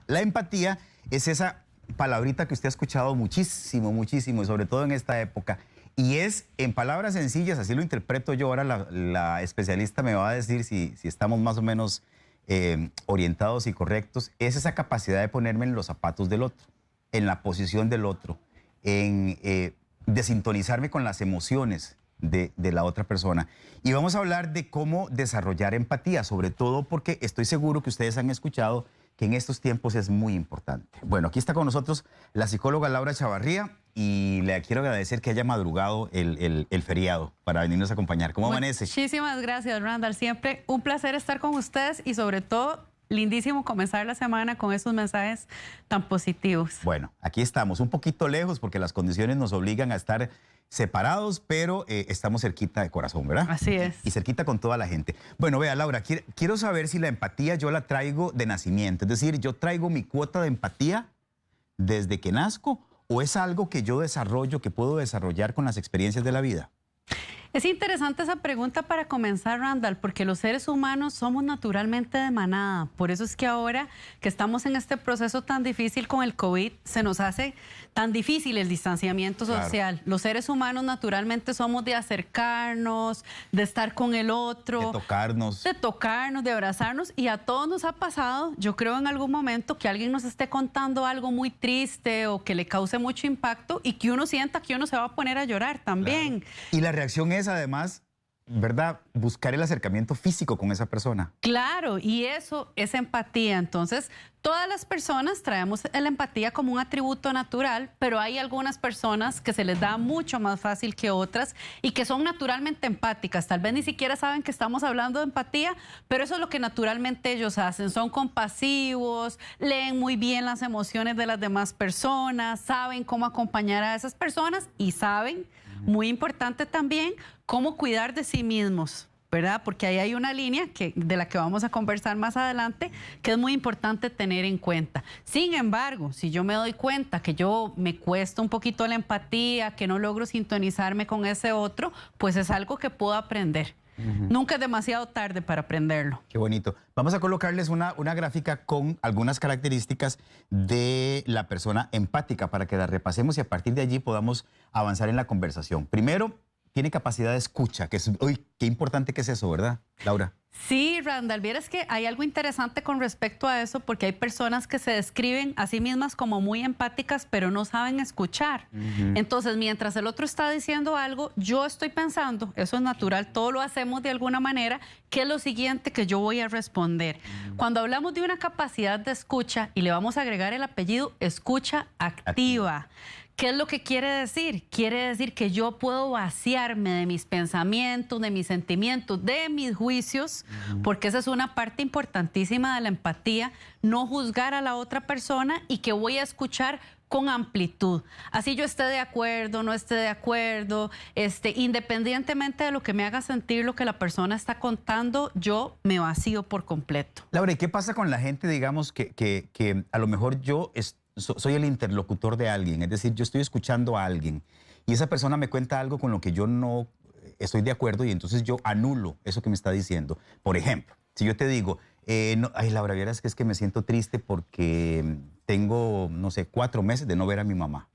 La empatía es esa palabrita que usted ha escuchado muchísimo, muchísimo, y sobre todo en esta época. Y es, en palabras sencillas, así lo interpreto yo, ahora la especialista me va a decir si estamos más o menos orientados y correctos, es esa capacidad de ponerme en los zapatos del otro, en la posición del otro, de sintonizarme con las emociones de la otra persona. Y vamos a hablar de cómo desarrollar empatía, sobre todo porque estoy seguro que ustedes han escuchado que en estos tiempos es muy importante. Bueno, aquí está con nosotros la psicóloga Laura Chavarría y le quiero agradecer que haya madrugado el feriado para venirnos a acompañar. ¿Cómo amanece? Muchísimas gracias, Randall. Siempre un placer estar con ustedes y sobre todo lindísimo comenzar la semana con esos mensajes tan positivos. Bueno, aquí estamos, un poquito lejos porque las condiciones nos obligan a estar separados, pero estamos cerquita de corazón, ¿verdad? Así es. Y cerquita con toda la gente. Bueno, vea, Laura, quiero saber si la empatía yo la traigo de nacimiento. Es decir, ¿yo traigo mi cuota de empatía desde que nazco o es algo que yo desarrollo, que puedo desarrollar con las experiencias de la vida? Es interesante esa pregunta para comenzar, Randall, porque los seres humanos somos naturalmente de manada. Por eso es que ahora que estamos en este proceso tan difícil con el COVID, se nos hace tan difícil el distanciamiento social. Claro. Los seres humanos naturalmente somos de acercarnos, de estar con el otro. De tocarnos. De tocarnos, de abrazarnos. Y a todos nos ha pasado, yo creo en algún momento, que alguien nos esté contando algo muy triste o que le cause mucho impacto y que uno sienta que uno se va a poner a llorar también. Claro. Y la reacción es, además, ¿verdad?, buscar el acercamiento físico con esa persona. Claro, y eso es empatía. Entonces, todas las personas traemos la empatía como un atributo natural, pero hay algunas personas que se les da mucho más fácil que otras y que son naturalmente empáticas. Tal vez ni siquiera saben que estamos hablando de empatía, pero eso es lo que naturalmente ellos hacen. Son compasivos, leen muy bien las emociones de las demás personas, saben cómo acompañar a esas personas y saben, muy importante también, cómo cuidar de sí mismos, ¿verdad? Porque ahí hay una línea de la que vamos a conversar más adelante, que es muy importante tener en cuenta. Sin embargo, si yo me doy cuenta que yo me cuesta un poquito la empatía, que no logro sintonizarme con ese otro, pues es algo que puedo aprender. Nunca es demasiado tarde para aprenderlo. Qué bonito. Vamos a colocarles una gráfica con algunas características de la persona empática para que la repasemos y a partir de allí podamos avanzar en la conversación. Primero, tiene capacidad de escucha, que es, uy, qué importante que es eso, ¿verdad, Laura? Sí, Randall, vieras que hay algo interesante con respecto a eso, porque hay personas que se describen a sí mismas como muy empáticas, pero no saben escuchar. Entonces, mientras el otro está diciendo algo, yo estoy pensando, eso es natural, todo lo hacemos de alguna manera, ¿qué es lo siguiente que yo voy a responder? Cuando hablamos de una capacidad de escucha, y le vamos a agregar el apellido, escucha activa. ¿Qué es lo que quiere decir? Quiere decir que yo puedo vaciarme de mis pensamientos, de mis sentimientos, de mis juicios, porque esa es una parte importantísima de la empatía, no juzgar a la otra persona y que voy a escuchar con amplitud. Así yo esté de acuerdo, no esté de acuerdo, independientemente de lo que me haga sentir lo que la persona está contando, yo me vacío por completo. Laura, ¿y qué pasa con la gente, digamos, que a lo mejor yo soy el interlocutor de alguien, es decir, yo estoy escuchando a alguien y esa persona me cuenta algo con lo que yo no estoy de acuerdo y entonces yo anulo eso que me está diciendo? Por ejemplo, si yo te digo, no, ay, Laura, vieras que es que me siento triste porque tengo, no sé, 4 meses de no ver a mi mamá.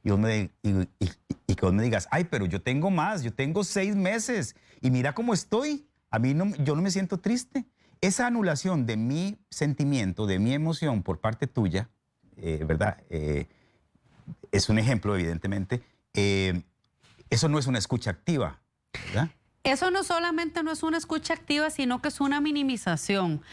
Y que vos me digas, ay, pero yo tengo más, yo tengo 6 meses y mira cómo estoy. A mí no, yo no me siento triste. Esa anulación de mi sentimiento, de mi emoción por parte tuya, ¿verdad? Es un ejemplo, evidentemente. Eso no es una escucha activa, ¿verdad? Eso no solamente no es una escucha activa, sino que es una minimización.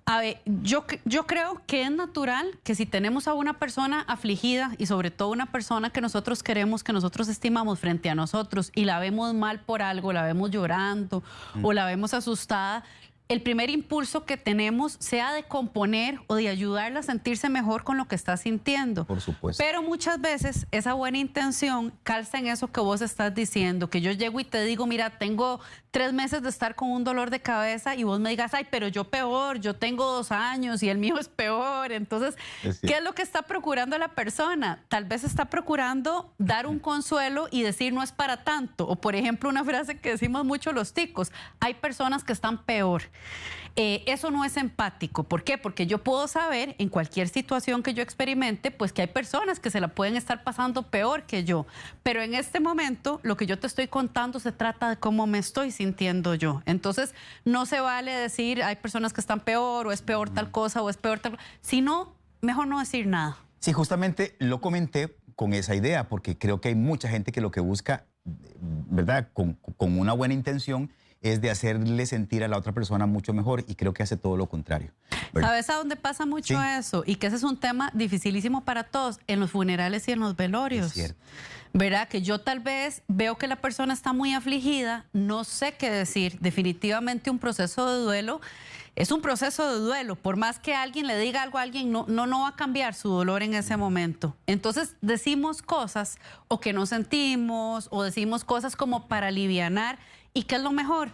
A ver, yo creo que es natural que si tenemos a una persona afligida y sobre todo una persona que nosotros queremos, que nosotros estimamos frente a nosotros y la vemos mal por algo, la vemos llorando o la vemos asustada, el primer impulso que tenemos sea de componer o de ayudarla a sentirse mejor con lo que está sintiendo. Por supuesto. Pero muchas veces esa buena intención calza en eso que vos estás diciendo, que yo llego y te digo, mira, tengo 3 meses de estar con un dolor de cabeza y vos me digas, ay, pero yo peor, yo tengo 2 años y el mío es peor. Entonces, ¿qué es lo que está procurando la persona? Tal vez está procurando dar un consuelo y decir, no es para tanto. O, por ejemplo, una frase que decimos mucho los ticos, hay personas que están peor. Eso no es empático. ¿Por qué? Porque yo puedo saber en cualquier situación que yo experimente, pues que hay personas que se la pueden estar pasando peor que yo. Pero en este momento, lo que yo te estoy contando se trata de cómo me estoy sintiendo yo. Entonces, no se vale decir, hay personas que están peor, o es peor tal cosa, o es peor tal cosa. Sino, mejor no decir nada. Sí, justamente lo comenté con esa idea, porque creo que hay mucha gente que lo que busca, ¿verdad? Con una buena intención, es de hacerle sentir a la otra persona mucho mejor, y creo que hace todo lo contrario, ¿verdad? ¿Sabes a dónde pasa mucho eso? Y que ese es un tema dificilísimo para todos, en los funerales y en los velorios. Es cierto. ¿Verdad? Que yo tal vez veo que la persona está muy afligida, no sé qué decir. Definitivamente un proceso de duelo es un proceso de duelo. Por más que alguien le diga algo a alguien, no va a cambiar su dolor en ese momento. Entonces decimos cosas o que no sentimos, o decimos cosas como para alivianar. ¿Y qué es lo mejor?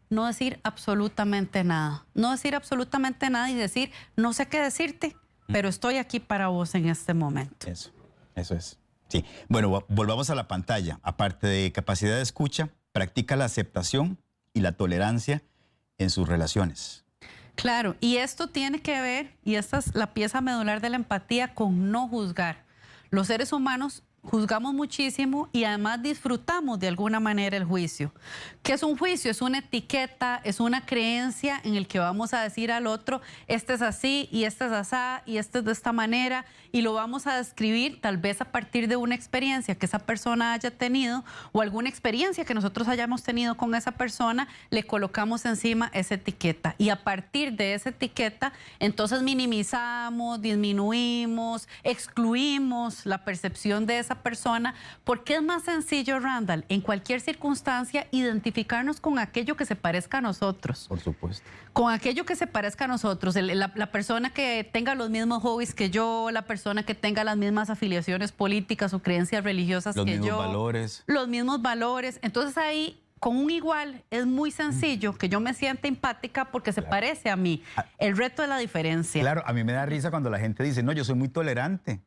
No decir absolutamente nada. No decir absolutamente nada y decir, no sé qué decirte, pero estoy aquí para vos en este momento. Eso es. Sí. Bueno, volvamos a la pantalla. Aparte de capacidad de escucha, practica la aceptación y la tolerancia en sus relaciones. Claro, y esto tiene que ver, y esta es la pieza medular de la empatía, con no juzgar. Los seres humanos juzgamos muchísimo y además disfrutamos de alguna manera el juicio. ¿Qué es un juicio? Es una etiqueta, es una creencia en el que vamos a decir al otro, este es así, y este es asá, y este es de esta manera, y lo vamos a describir tal vez a partir de una experiencia que esa persona haya tenido, o alguna experiencia que nosotros hayamos tenido con esa persona, le colocamos encima esa etiqueta. Y a partir de esa etiqueta, entonces minimizamos, disminuimos, excluimos la percepción de esa persona, porque es más sencillo, Randall, en cualquier circunstancia, identificarnos con aquello que se parezca a nosotros. Por supuesto. Con aquello que se parezca a nosotros. La persona que tenga los mismos hobbies que yo, la persona que tenga las mismas afiliaciones políticas o creencias religiosas que yo. Los mismos valores. Los mismos valores. Entonces ahí, con un igual, es muy sencillo que yo me sienta empática porque se parece a mí. El reto es la diferencia. Claro, a mí me da risa cuando la gente dice, no, yo soy muy tolerante.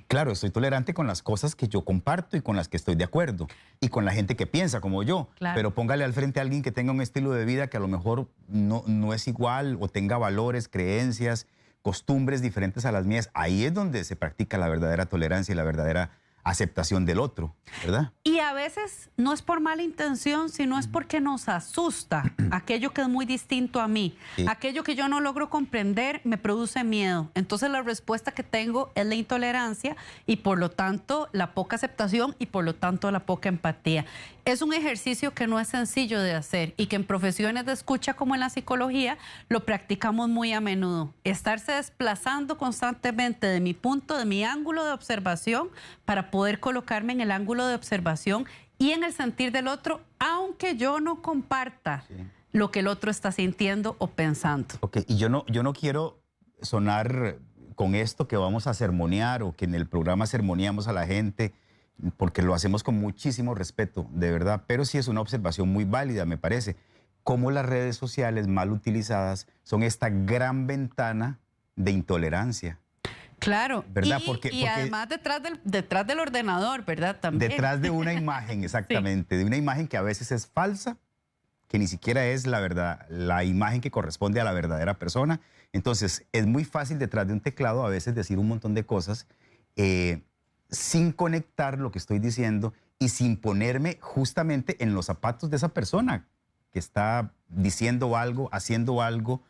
Claro, estoy tolerante con las cosas que yo comparto y con las que estoy de acuerdo, y con la gente que piensa como yo. Claro. Pero póngale al frente a alguien que tenga un estilo de vida que a lo mejor no es igual, o tenga valores, creencias, costumbres diferentes a las mías. Ahí es donde se practica la verdadera tolerancia y la verdadera aceptación del otro, ¿verdad? Y a veces no es por mala intención, sino es porque nos asusta aquello que es muy distinto a mí. Sí. Aquello que yo no logro comprender me produce miedo. Entonces la respuesta que tengo es la intolerancia, y por lo tanto la poca aceptación, y por lo tanto la poca empatía. Es un ejercicio que no es sencillo de hacer, y que en profesiones de escucha como en la psicología lo practicamos muy a menudo. Estarse desplazando constantemente de mi punto, de mi ángulo de observación, para poder colocarme en el ángulo de observación y en el sentir del otro, aunque yo no comparta lo que el otro está sintiendo o pensando. Ok, y yo no quiero sonar con esto que vamos a sermonear, o que en el programa sermoneamos a la gente, porque lo hacemos con muchísimo respeto, de verdad, pero sí es una observación muy válida, me parece, cómo las redes sociales mal utilizadas son esta gran ventana de intolerancia. Claro, ¿Verdad? y Porque además detrás del ordenador, ¿verdad? También. Detrás de una imagen, exactamente, sí. De una imagen que a veces es falsa, que ni siquiera es la verdad, la imagen que corresponde a la verdadera persona. Entonces, es muy fácil detrás de un teclado a veces decir un montón de cosas sin conectar lo que estoy diciendo y sin ponerme justamente en los zapatos de esa persona que está diciendo algo, haciendo algo,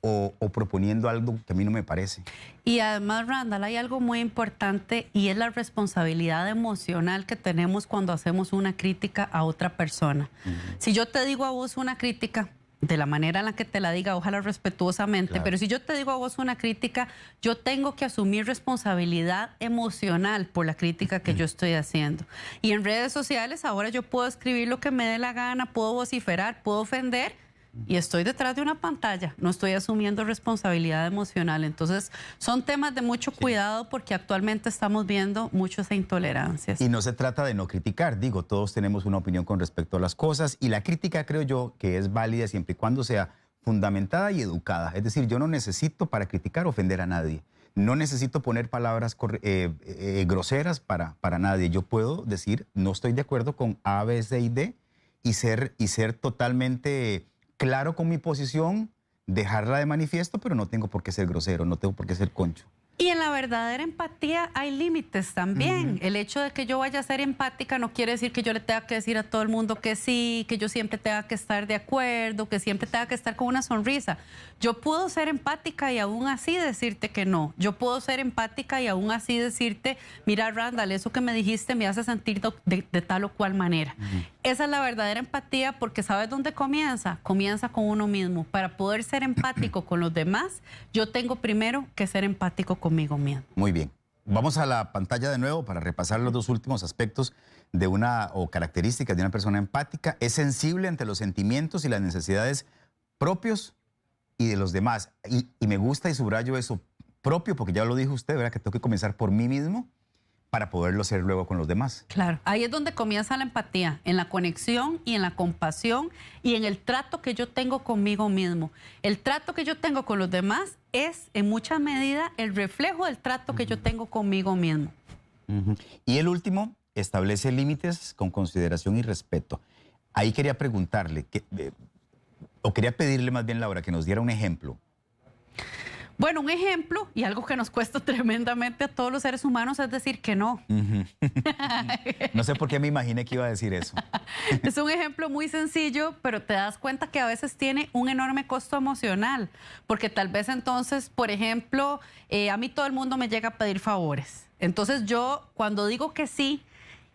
o proponiendo algo que a mí no me parece. Y además, Randall, hay algo muy importante, y es la responsabilidad emocional que tenemos cuando hacemos una crítica a otra persona. Si yo te digo a vos una crítica, de la manera en la que te la diga, ojalá respetuosamente, claro. Pero si yo te digo a vos una crítica, yo tengo que asumir responsabilidad emocional por la crítica que yo estoy haciendo. Y en redes sociales ahora yo puedo escribir lo que me dé la gana, puedo vociferar, puedo ofender, y estoy detrás de una pantalla, no estoy asumiendo responsabilidad emocional. Entonces, son temas de mucho cuidado, porque actualmente estamos viendo muchas intolerancias. Y no se trata de no criticar, digo, todos tenemos una opinión con respecto a las cosas, y la crítica creo yo que es válida siempre y cuando sea fundamentada y educada. Es decir, yo no necesito para criticar ofender a nadie, no necesito poner palabras groseras para nadie. Yo puedo decir, no estoy de acuerdo con A, B, C y D, y ser totalmente claro con mi posición, dejarla de manifiesto, pero no tengo por qué ser grosero, no tengo por qué ser concho. Y en la verdadera empatía hay límites también. El hecho de que yo vaya a ser empática no quiere decir que yo le tenga que decir a todo el mundo que sí, que yo siempre tenga que estar de acuerdo, que siempre tenga que estar con una sonrisa. Yo puedo ser empática y aún así decirte que no. Yo puedo ser empática y aún así decirte, mira, Randall, eso que me dijiste me hace sentir de tal o cual manera. Esa es la verdadera empatía, porque ¿sabes dónde comienza? Comienza con uno mismo. Para poder ser empático con los demás, yo tengo primero que ser empático conmigo mismo. Muy bien. Vamos a la pantalla de nuevo para repasar los dos últimos aspectos de o características de una persona empática. Es sensible ante los sentimientos y las necesidades propios y de los demás. Y me gusta y subrayo eso propio, porque ya lo dijo usted, ¿verdad? Que tengo que comenzar por mí mismo para poderlo hacer luego con los demás. Claro, ahí es donde comienza la empatía, en la conexión y en la compasión y en el trato que yo tengo conmigo mismo. El trato que yo tengo con los demás es en mucha medida el reflejo del trato que yo tengo conmigo mismo. Y el último, establece límites con consideración y respeto. Ahí quería preguntarle, o quería pedirle más bien, Laura, que nos diera un ejemplo. Bueno, un ejemplo, y algo que nos cuesta tremendamente a todos los seres humanos, es decir que no. No sé por qué me imaginé que iba a decir eso. Es un ejemplo muy sencillo, pero te das cuenta que a veces tiene un enorme costo emocional, porque tal vez entonces, por ejemplo, a mí todo el mundo me llega a pedir favores. Entonces yo, cuando digo que sí,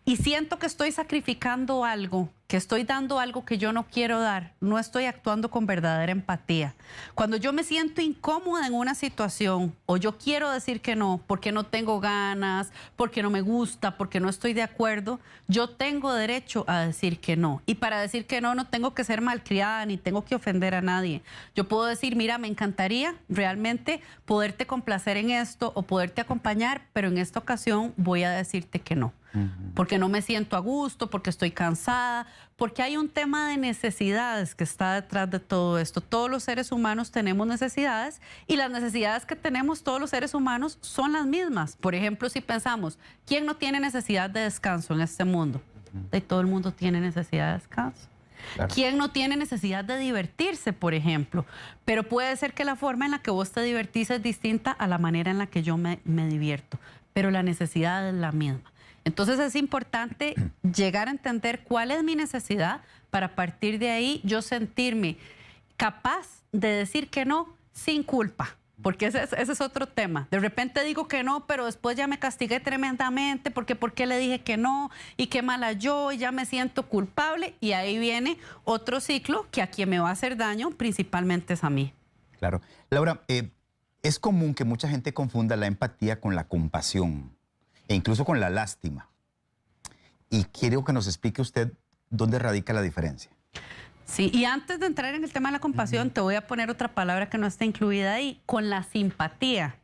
y siento que estoy sacrificando algo, que estoy dando algo que yo no quiero dar, no estoy actuando con verdadera empatía. Cuando yo me siento incómoda en una situación o yo quiero decir que no, porque no tengo ganas, porque no me gusta, porque no estoy de acuerdo, yo tengo derecho a decir que no. Y para decir que no, no tengo que ser malcriada ni tengo que ofender a nadie. Yo puedo decir, mira, me encantaría realmente poderte complacer en esto o poderte acompañar, pero en esta ocasión voy a decirte que no. Porque no me siento a gusto, porque estoy cansada, porque hay un tema de necesidades que está detrás de todo esto. Todos los seres humanos tenemos necesidades y las necesidades que tenemos todos los seres humanos son las mismas. Por ejemplo, si pensamos, ¿quién no tiene necesidad de descanso en este mundo? Y todo el mundo tiene necesidad de descanso. Claro. ¿Quién no tiene necesidad de divertirse, por ejemplo? Pero puede ser que la forma en la que vos te divertís es distinta a la manera en la que yo me divierto, pero la necesidad es la misma. Entonces es importante llegar a entender cuál es mi necesidad para a partir de ahí yo sentirme capaz de decir que no sin culpa. Porque ese es otro tema. De repente digo que no, pero después ya me castigué tremendamente porque ¿por qué le dije que no? Y qué mala yo, y ya me siento culpable. Y ahí viene otro ciclo que a quien me va a hacer daño principalmente es a mí. Claro. Laura, es común que mucha gente confunda la empatía con la compasión e incluso con la lástima. Y quiero que nos explique usted dónde radica la diferencia. Sí, y antes de entrar en el tema de la compasión, te voy a poner otra palabra que no está incluida ahí, con la simpatía.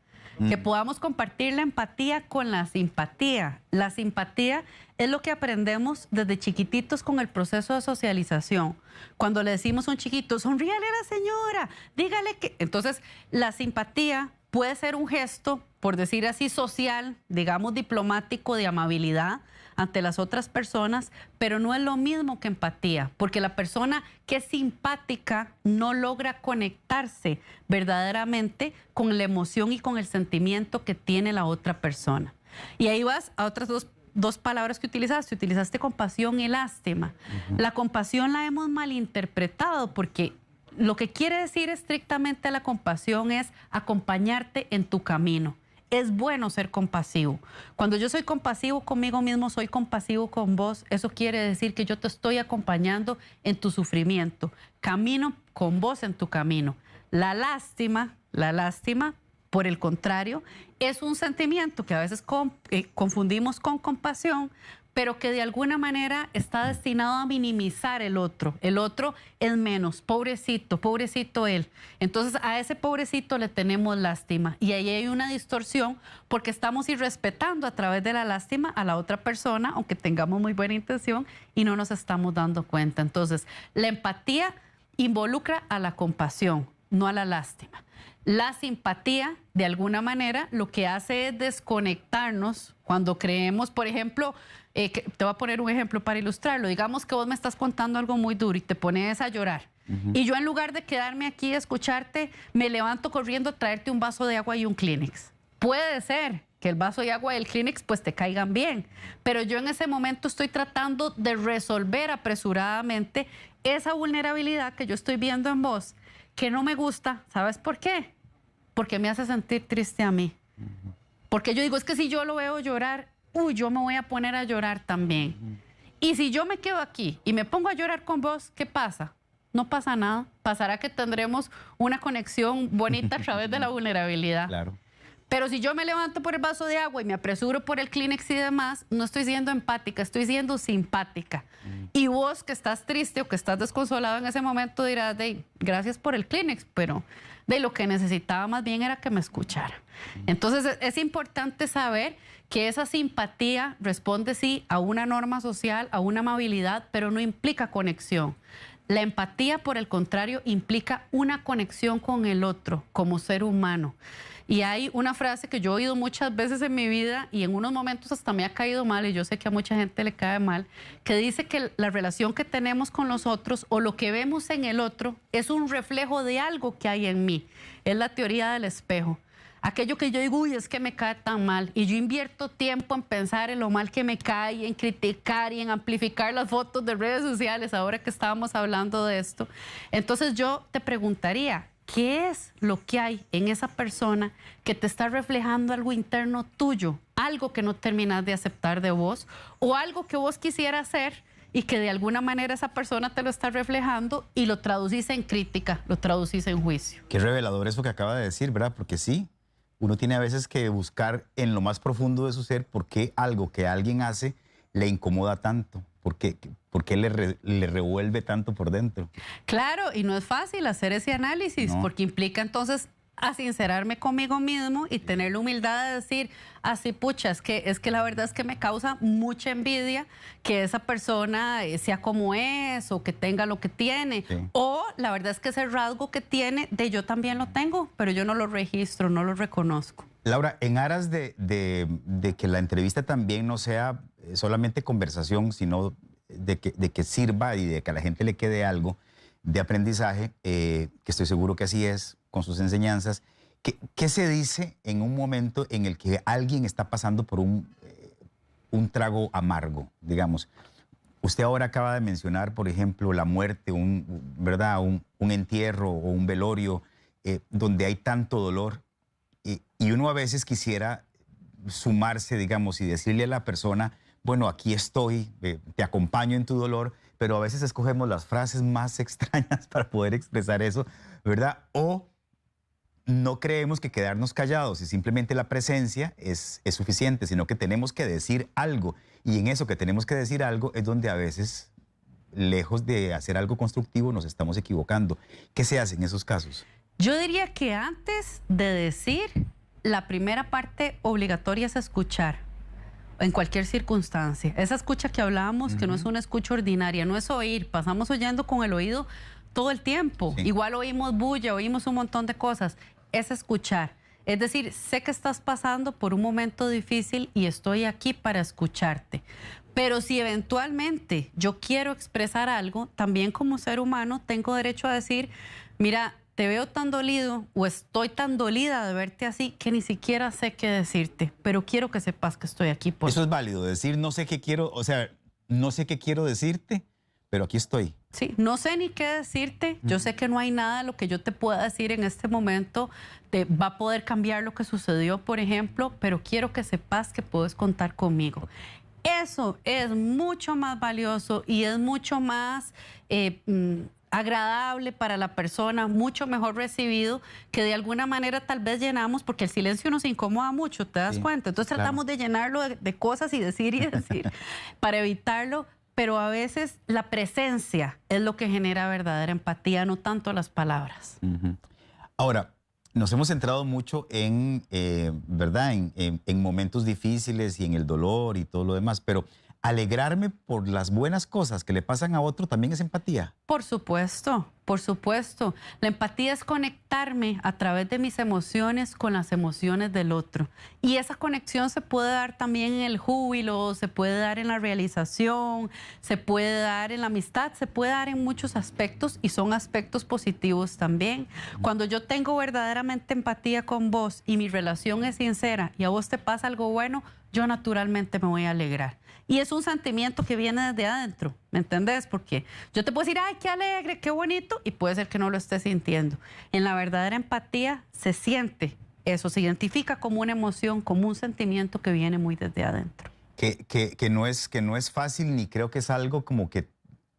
Que podamos compartir la empatía con la simpatía. La simpatía es lo que aprendemos desde chiquititos con el proceso de socialización. Cuando le decimos a un chiquito, sonríale a la señora, dígale que... Entonces, la simpatía puede ser un gesto, por decir así, social, digamos diplomático, de amabilidad ante las otras personas, pero no es lo mismo que empatía, porque la persona que es simpática no logra conectarse verdaderamente con la emoción y con el sentimiento que tiene la otra persona. Y ahí vas a otras dos palabras que utilizaste. Utilizaste compasión y lástima. La compasión la hemos malinterpretado porque lo que quiere decir estrictamente la compasión es acompañarte en tu camino. Es bueno ser compasivo. Cuando yo soy compasivo conmigo mismo, soy compasivo con vos. Eso quiere decir que yo te estoy acompañando en tu sufrimiento. Camino con vos en tu camino. La lástima, por el contrario, es un sentimiento que a veces confundimos con compasión, pero que de alguna manera está destinado a minimizar el otro. El otro es menos, pobrecito, pobrecito él. Entonces a ese pobrecito le tenemos lástima. Y ahí hay una distorsión porque estamos irrespetando a través de la lástima a la otra persona, aunque tengamos muy buena intención y no nos estamos dando cuenta. Entonces la empatía involucra a la compasión, no a la lástima. La simpatía, de alguna manera, lo que hace es desconectarnos cuando creemos, por ejemplo, te voy a poner un ejemplo para ilustrarlo. Digamos que vos me estás contando algo muy duro y te pones a llorar. Y yo en lugar de quedarme aquí a escucharte, me levanto corriendo a traerte un vaso de agua y un Kleenex. Puede ser que el vaso de agua y el Kleenex pues te caigan bien, pero yo en ese momento estoy tratando de resolver apresuradamente esa vulnerabilidad que yo estoy viendo en vos, que no me gusta. ¿Sabes por qué? Porque me hace sentir triste a mí. Porque yo digo, es que si yo lo veo llorar, yo me voy a poner a llorar también. Y si yo me quedo aquí y me pongo a llorar con vos, ¿qué pasa? No pasa nada. Pasará que tendremos una conexión bonita a través de la vulnerabilidad. Claro. Pero si yo me levanto por el vaso de agua y me apresuro por el Kleenex y demás, no estoy siendo empática, estoy siendo simpática. Y vos que estás triste o que estás desconsolado en ese momento dirás, gracias por el Kleenex, pero lo que necesitaba más bien era que me escuchara. Entonces es importante saber que esa simpatía responde sí a una norma social, a una amabilidad, pero no implica conexión. La empatía, por el contrario, implica una conexión con el otro como ser humano. Y hay una frase que yo he oído muchas veces en mi vida y en unos momentos hasta me ha caído mal, y yo sé que a mucha gente le cae mal, que dice que la relación que tenemos con los otros o lo que vemos en el otro es un reflejo de algo que hay en mí. Es la teoría del espejo. Aquello que yo digo, es que me cae tan mal, y yo invierto tiempo en pensar en lo mal que me cae, en criticar y en amplificar las fotos de redes sociales, ahora que estábamos hablando de esto. Entonces yo te preguntaría, ¿qué es lo que hay en esa persona que te está reflejando algo interno tuyo? Algo que no terminas de aceptar de vos, o algo que vos quisieras hacer y que de alguna manera esa persona te lo está reflejando y lo traducís en crítica, lo traducís en juicio. Qué revelador eso que acaba de decir, ¿verdad? Porque sí, uno tiene a veces que buscar en lo más profundo de su ser por qué algo que alguien hace le incomoda tanto, por qué le revuelve tanto por dentro. Claro, y no es fácil hacer ese análisis, no, porque implica entonces a sincerarme conmigo mismo y tener la humildad de decir, así pucha, es que la verdad es que me causa mucha envidia que esa persona sea como es o que tenga lo que tiene. Sí. O la verdad es que ese rasgo que tiene, yo también lo tengo, pero yo no lo registro, no lo reconozco. Laura, en aras de que la entrevista también no sea solamente conversación, sino de que sirva y de que a la gente le quede algo de aprendizaje, que estoy seguro que así es, con sus enseñanzas, ¿qué se dice en un momento en el que alguien está pasando por un trago amargo, digamos? Usted ahora acaba de mencionar, por ejemplo, la muerte, ¿verdad? un entierro o un velorio donde hay tanto dolor, y uno a veces quisiera sumarse, digamos, y decirle a la persona, bueno, aquí estoy, te acompaño en tu dolor, pero a veces escogemos las frases más extrañas para poder expresar eso, ¿verdad? O no creemos que quedarnos callados y simplemente la presencia es suficiente, sino que tenemos que decir algo. Y en eso que tenemos que decir algo es donde a veces, lejos de hacer algo constructivo, nos estamos equivocando. ¿Qué se hace en esos casos? Yo diría que antes de decir, la primera parte obligatoria es escuchar. En cualquier circunstancia. Esa escucha que hablábamos, que no es una escucha ordinaria, no es oír. Pasamos oyendo con el oído todo el tiempo. Sí. Igual oímos bulla, oímos un montón de cosas. Es escuchar. Es decir, sé que estás pasando por un momento difícil y estoy aquí para escucharte. Pero si eventualmente yo quiero expresar algo, también como ser humano tengo derecho a decir, mira, te veo tan dolido o estoy tan dolida de verte así que ni siquiera sé qué decirte, pero quiero que sepas que estoy aquí por ti. Eso es válido, decir no sé qué quiero, o sea, no sé qué quiero decirte, pero aquí estoy. Sí, no sé ni qué decirte, yo sé que no hay nada de lo que yo te pueda decir en este momento te va a poder cambiar lo que sucedió, por ejemplo, pero quiero que sepas que puedes contar conmigo. Eso es mucho más valioso y es mucho más agradable para la persona, mucho mejor recibido, que de alguna manera tal vez llenamos, porque el silencio nos incomoda mucho, ¿te das cuenta? Entonces tratamos de llenarlo de cosas y decir para evitarlo, pero a veces la presencia es lo que genera verdadera empatía, no tanto las palabras. Ahora, nos hemos centrado mucho en, ¿verdad? En momentos difíciles y en el dolor y todo lo demás, pero alegrarme por las buenas cosas que le pasan a otro también es empatía. Por supuesto, Por supuesto. La empatía es conectarme a través de mis emociones con las emociones del otro. Y esa conexión se puede dar también en el júbilo, se puede dar en la realización, se puede dar en la amistad, se puede dar en muchos aspectos y son aspectos positivos también. Cuando yo tengo verdaderamente empatía con vos y mi relación es sincera y a vos te pasa algo bueno, yo naturalmente me voy a alegrar. Y es un sentimiento que viene desde adentro, ¿me entendés? Porque yo te puedo decir, ay, qué alegre, qué bonito, y puede ser que no lo estés sintiendo. En la verdadera empatía se siente eso, se identifica como una emoción, como un sentimiento que viene muy desde adentro. Que no es fácil, ni creo que es algo como que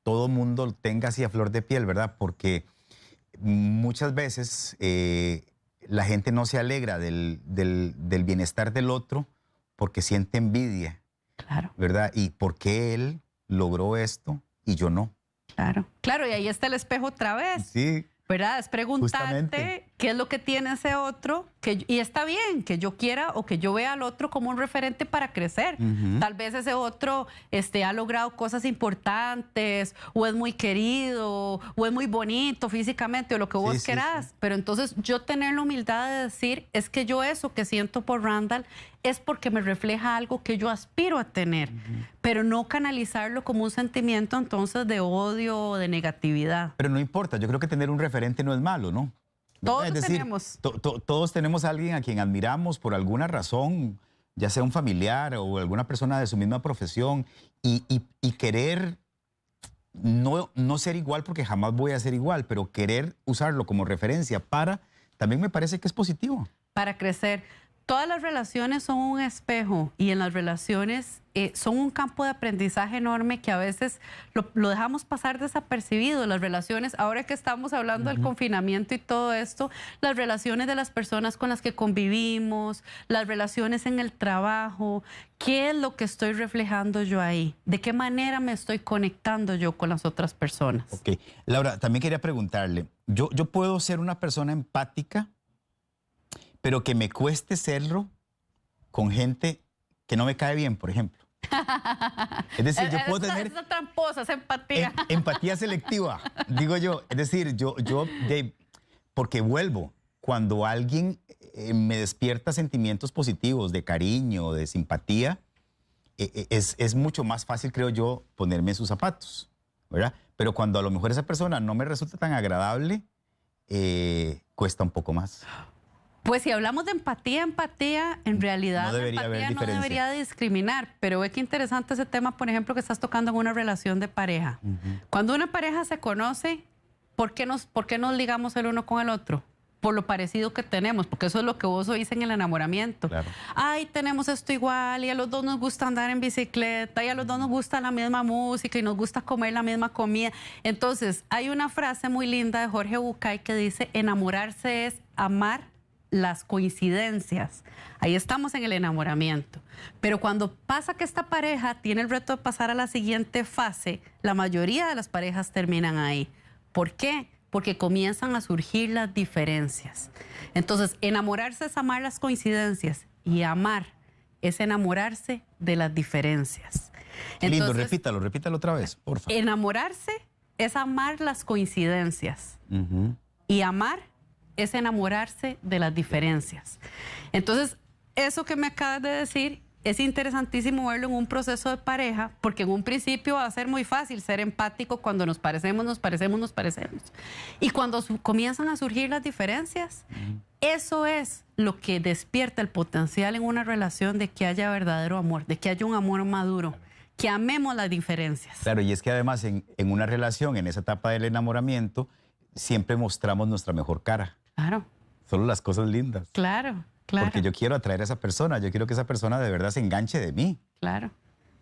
todo mundo tenga así a flor de piel, ¿verdad? Porque muchas veces la gente no se alegra del bienestar del otro porque siente envidia. Claro. ¿Verdad? ¿Y por qué él logró esto y yo no? Claro, claro, y ahí está el espejo otra vez. Sí. ¿Verdad? Es preguntarte Justamente. qué es lo que tiene ese otro, y está bien que yo quiera o que yo vea al otro como un referente para crecer. Tal vez ese otro ha logrado cosas importantes, o es muy querido, o es muy bonito físicamente, o lo que vos querás. Sí. Pero entonces yo tener la humildad de decir, es que yo eso que siento por Randall es porque me refleja algo que yo aspiro a tener, pero no canalizarlo como un sentimiento entonces de odio o de negatividad. Pero no importa, yo creo que tener un referente no es malo, ¿no? Todos tenemos. Todos tenemos a alguien a quien admiramos por alguna razón, ya sea un familiar o alguna persona de su misma profesión, y querer no ser igual, porque jamás voy a ser igual, pero querer usarlo como referencia también me parece que es positivo. Para crecer. Todas las relaciones son un espejo, y en las relaciones son un campo de aprendizaje enorme que a veces lo dejamos pasar desapercibido. Las relaciones, ahora que estamos hablando del confinamiento y todo esto, las relaciones de las personas con las que convivimos, las relaciones en el trabajo, ¿qué es lo que estoy reflejando yo ahí? ¿De qué manera me estoy conectando yo con las otras personas? Ok. Laura, también quería preguntarle, yo puedo ser una persona empática, pero que me cueste serlo con gente que no me cae bien, por ejemplo. Es decir, yo puedo tener... Esa tramposa, esa empatía. Empatía selectiva, digo yo. Es decir, porque vuelvo, cuando alguien me despierta sentimientos positivos, de cariño, de simpatía, es mucho más fácil, creo yo, ponerme en sus zapatos, ¿verdad? Pero cuando a lo mejor esa persona no me resulta tan agradable, cuesta un poco más. Pues si hablamos de empatía, en realidad no debería haber diferencia. No debería discriminar, pero ve que interesante ese tema, por ejemplo, que estás tocando en una relación de pareja. Cuando una pareja se conoce, ¿por qué nos ligamos el uno con el otro? Por lo parecido que tenemos, porque eso es lo que vos oís en el enamoramiento. Claro. Ay, tenemos esto igual, y a los dos nos gusta andar en bicicleta, y a los dos nos gusta la misma música, y nos gusta comer la misma comida. Entonces, hay una frase muy linda de Jorge Bucay que dice, enamorarse es amar las coincidencias. Ahí estamos en el enamoramiento. Pero cuando pasa que esta pareja tiene el reto de pasar a la siguiente fase, la mayoría de las parejas terminan ahí. ¿Por qué? Porque comienzan a surgir las diferencias. Entonces, enamorarse es amar las coincidencias, y amar es enamorarse de las diferencias. Lindo, repítalo otra vez, por favor. Enamorarse es amar las coincidencias, y amar es enamorarse de las diferencias. Entonces, eso que me acabas de decir es interesantísimo verlo en un proceso de pareja, porque en un principio va a ser muy fácil ser empático cuando nos parecemos. Y cuando comienzan a surgir las diferencias, eso es lo que despierta el potencial en una relación de que haya verdadero amor, de que haya un amor maduro, que amemos las diferencias. Claro, y es que además en una relación, en esa etapa del enamoramiento, siempre mostramos nuestra mejor cara. Claro. Solo las cosas lindas. Claro, claro. Porque yo quiero atraer a esa persona, yo quiero que esa persona de verdad se enganche de mí. Claro,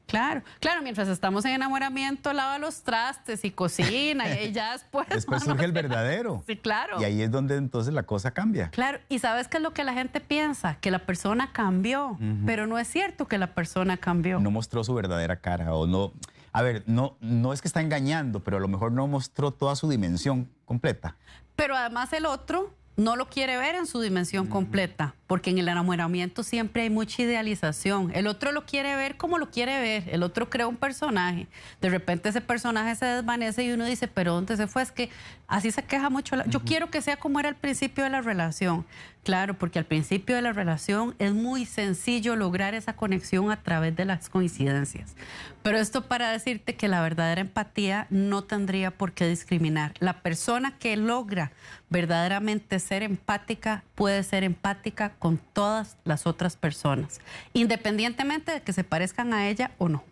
claro. Claro, mientras estamos en enamoramiento, lava los trastes y cocina, y ya después... Después surge el verdadero. Sí, claro. Y ahí es donde entonces la cosa cambia. Claro, y ¿sabes qué es lo que la gente piensa? Que la persona cambió, pero no es cierto que la persona cambió. No mostró su verdadera cara, o no... A ver, no es que está engañando, pero a lo mejor no mostró toda su dimensión completa. Pero además el otro no lo quiere ver en su dimensión completa, porque en el enamoramiento siempre hay mucha idealización. El otro lo quiere ver como lo quiere ver, el otro crea un personaje. De repente ese personaje se desvanece y uno dice, pero ¿dónde se fue? Es que así se queja mucho. Yo quiero que sea como era al principio de la relación. Claro, porque al principio de la relación es muy sencillo lograr esa conexión a través de las coincidencias. Pero esto para decirte que la verdadera empatía no tendría por qué discriminar. La persona que logra verdaderamente ser empática puede ser empática con todas las otras personas, independientemente de que se parezcan a ella o no.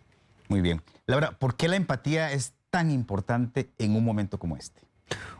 Muy bien. Laura, ¿por qué la empatía es tan importante en un momento como este?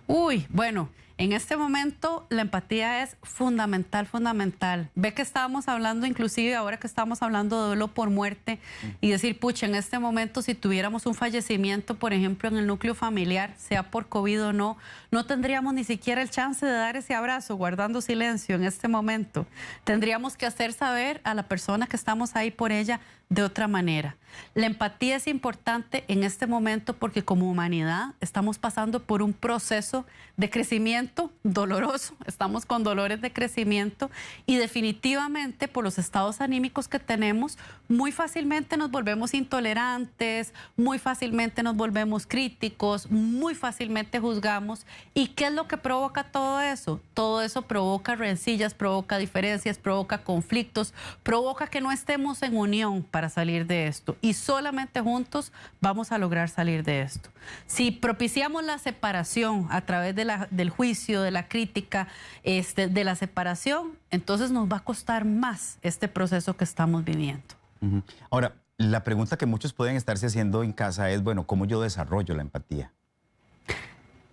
Uy, bueno, en este momento la empatía es fundamental, fundamental. Ve que estábamos hablando, inclusive ahora que estamos hablando de duelo por muerte, y decir, pucha, en este momento si tuviéramos un fallecimiento, por ejemplo, en el núcleo familiar, sea por COVID o no, no tendríamos ni siquiera el chance de dar ese abrazo, guardando silencio en este momento. Tendríamos que hacer saber a la persona que estamos ahí por ella de otra manera. La empatía es importante en este momento porque como humanidad estamos pasando por un proceso de crecimiento doloroso, estamos con dolores de crecimiento y definitivamente por los estados anímicos que tenemos, muy fácilmente nos volvemos intolerantes, muy fácilmente nos volvemos críticos, muy fácilmente juzgamos. ¿Y qué es lo que provoca todo eso? Todo eso provoca rencillas, provoca diferencias, provoca conflictos, provoca que no estemos en unión para salir de esto. Y solamente juntos vamos a lograr salir de esto. Si propiciamos la separación a través del juicio, de la crítica, de la separación, entonces nos va a costar más este proceso que estamos viviendo. Ahora, la pregunta que muchos pueden estarse haciendo en casa es, bueno, ¿cómo yo desarrollo la empatía?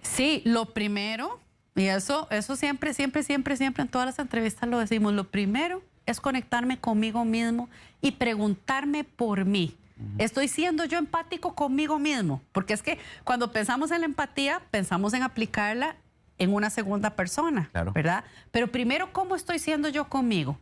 Sí, lo primero, y eso siempre en todas las entrevistas lo decimos, lo primero es conectarme conmigo mismo y preguntarme por mí. ¿Estoy siendo yo empático conmigo mismo? Porque es que cuando pensamos en la empatía, pensamos en aplicarla en una segunda persona, claro, ¿verdad? Pero primero, ¿cómo estoy siendo yo conmigo?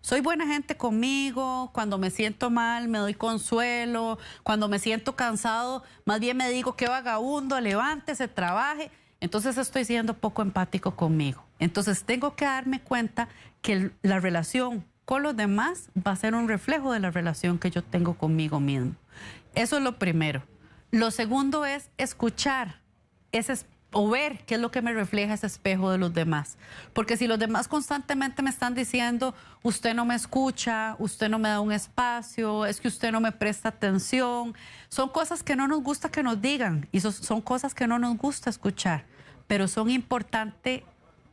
¿Soy buena gente conmigo? Cuando me siento mal, me doy consuelo. Cuando me siento cansado, más bien me digo, qué vagabundo, levántese, trabaje. Entonces estoy siendo poco empático conmigo. Entonces tengo que darme cuenta que la relación con los demás va a ser un reflejo de la relación que yo tengo conmigo mismo. Eso es lo primero. Lo segundo es escuchar o ver qué es lo que me refleja ese espejo de los demás. Porque si los demás constantemente me están diciendo, usted no me escucha, usted no me da un espacio, es que usted no me presta atención, son cosas que no nos gusta que nos digan y son cosas que no nos gusta escuchar, pero son importantes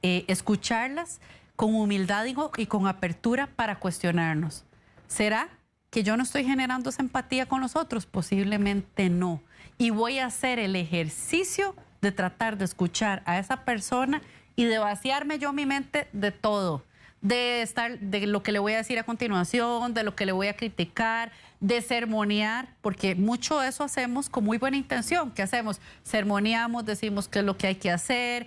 escucharlas con humildad y con apertura para cuestionarnos. ¿Será que yo no estoy generando esa empatía con los otros? Posiblemente no. Y voy a hacer el ejercicio de tratar de escuchar a esa persona y de vaciarme yo mi mente de todo. De lo que le voy a decir a continuación, de lo que le voy a criticar, de sermonear, porque mucho de eso hacemos con muy buena intención. ¿Qué hacemos? Sermoneamos, decimos qué es lo que hay que hacer,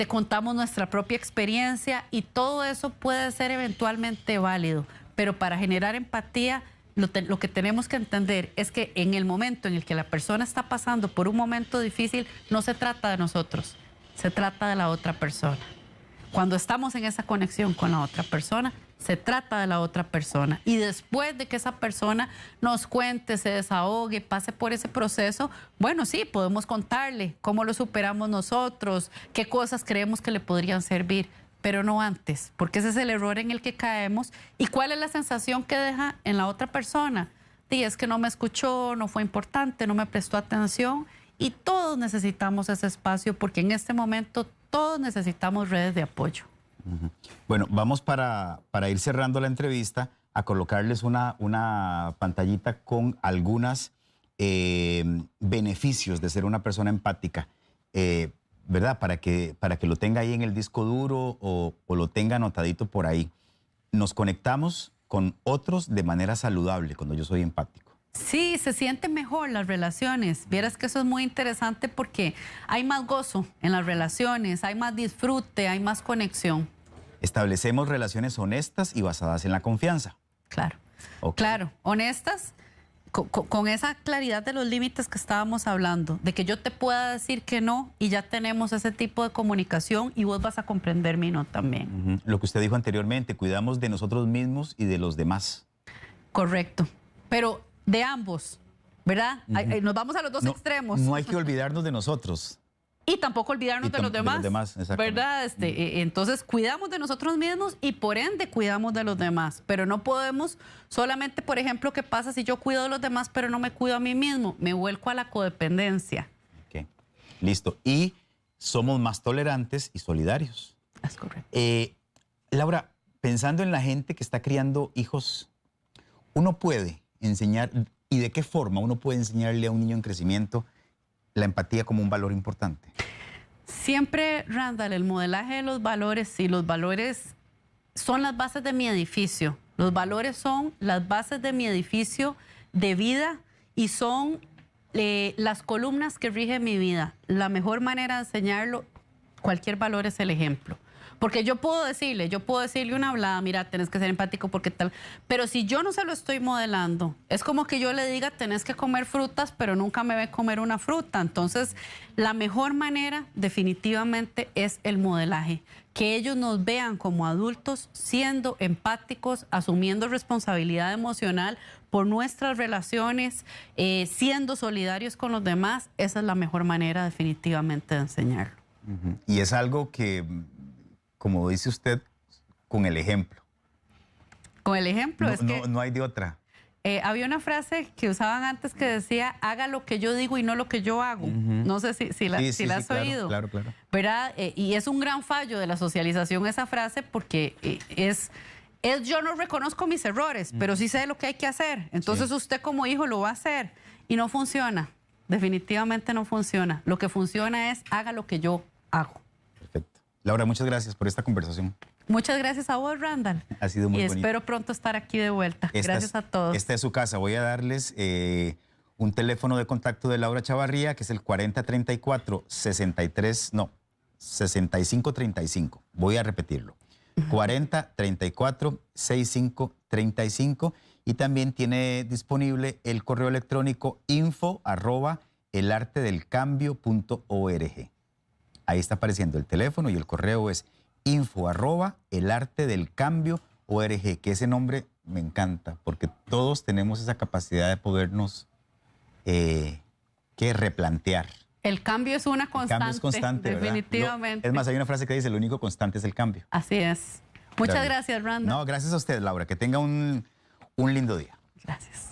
contamos nuestra propia experiencia y todo eso puede ser eventualmente válido. Pero para generar empatía, lo que tenemos que entender es que en el momento en el que la persona está pasando por un momento difícil, no se trata de nosotros, se trata de la otra persona. Cuando estamos en esa conexión con la otra persona, se trata de la otra persona. Y después de que esa persona nos cuente, se desahogue, pase por ese proceso, bueno, sí, podemos contarle cómo lo superamos nosotros, qué cosas creemos que le podrían servir, pero no antes, porque ese es el error en el que caemos. ¿Y cuál es la sensación que deja en la otra persona? Sí, es que no me escuchó, no fue importante, no me prestó atención. Y todos necesitamos ese espacio porque en este momento todos necesitamos redes de apoyo. Bueno, vamos para ir cerrando la entrevista a colocarles una pantallita con algunos beneficios de ser una persona empática, ¿verdad? Para que lo tenga ahí en el disco duro o lo tenga anotadito por ahí. Nos conectamos con otros de manera saludable cuando yo soy empático. Sí, se sienten mejor las relaciones. Vieras que eso es muy interesante porque hay más gozo en las relaciones, hay más disfrute, hay más conexión. Establecemos relaciones honestas y basadas en la confianza. Claro, Okay. claro, honestas, con esa claridad de los límites que estábamos hablando, de que yo te pueda decir que no y ya tenemos ese tipo de comunicación y vos vas a comprender mi no también. Lo que usted dijo anteriormente, cuidamos de nosotros mismos y de los demás. Correcto, pero de ambos, ¿verdad? Nos vamos a los dos extremos. No hay que olvidarnos de nosotros. Y tampoco olvidarnos de los demás, ¿verdad? Entonces, cuidamos de nosotros mismos y por ende cuidamos de los demás. Pero no podemos solamente, por ejemplo, ¿qué pasa si yo cuido de los demás pero no me cuido a mí mismo? Me vuelco a la codependencia. Ok, listo. Y somos más tolerantes y solidarios. Es correcto. Laura, pensando en la gente que está criando hijos, uno puede enseñar, ¿y de qué forma uno puede enseñarle a un niño en crecimiento la empatía como un valor importante? Siempre, Randall, el modelaje de los valores, y los valores son las bases de mi edificio. Los valores son las bases de mi edificio de vida y son las columnas que rigen mi vida. La mejor manera de enseñarlo, cualquier valor es el ejemplo. Porque yo puedo decirle una hablada, mira, tenés que ser empático porque tal. Pero si yo no se lo estoy modelando, es como que yo le diga, tenés que comer frutas, pero nunca me ve comer una fruta. Entonces, la mejor manera definitivamente es el modelaje. Que ellos nos vean como adultos siendo empáticos, asumiendo responsabilidad emocional por nuestras relaciones, siendo solidarios con los demás. Esa es la mejor manera definitivamente de enseñarlo. Y es algo que, como dice usted, con el ejemplo. Con el ejemplo es que no hay de otra. Había una frase que usaban antes que decía, haga lo que yo digo y no lo que yo hago. No sé si la has oído. Claro. ¿Verdad? Y es un gran fallo de la socialización esa frase porque es yo no reconozco mis errores, pero sí sé lo que hay que hacer. Entonces usted como hijo lo va a hacer y no funciona. Definitivamente no funciona. Lo que funciona es haga lo que yo hago. Perfecto. Laura, muchas gracias por esta conversación. Muchas gracias a vos, Randall. Ha sido muy bonito. Y espero pronto estar aquí de vuelta. Gracias a todos. Esta es su casa. Voy a darles un teléfono de contacto de Laura Chavarría, que es el 4034-6535. Voy a repetirlo. 4034-6535. Y también tiene disponible el correo electrónico info@elartedelcambio.org. Ahí está apareciendo el teléfono y el correo es info@elartedelcambio.org, que ese nombre me encanta porque todos tenemos esa capacidad de podernos replantear. El cambio es una constante. El cambio es constante, definitivamente. Es más, hay una frase que dice, lo único constante es el cambio. Así es. Muchas gracias, Randall. No, gracias a usted, Laura. Que tenga un lindo día. Gracias.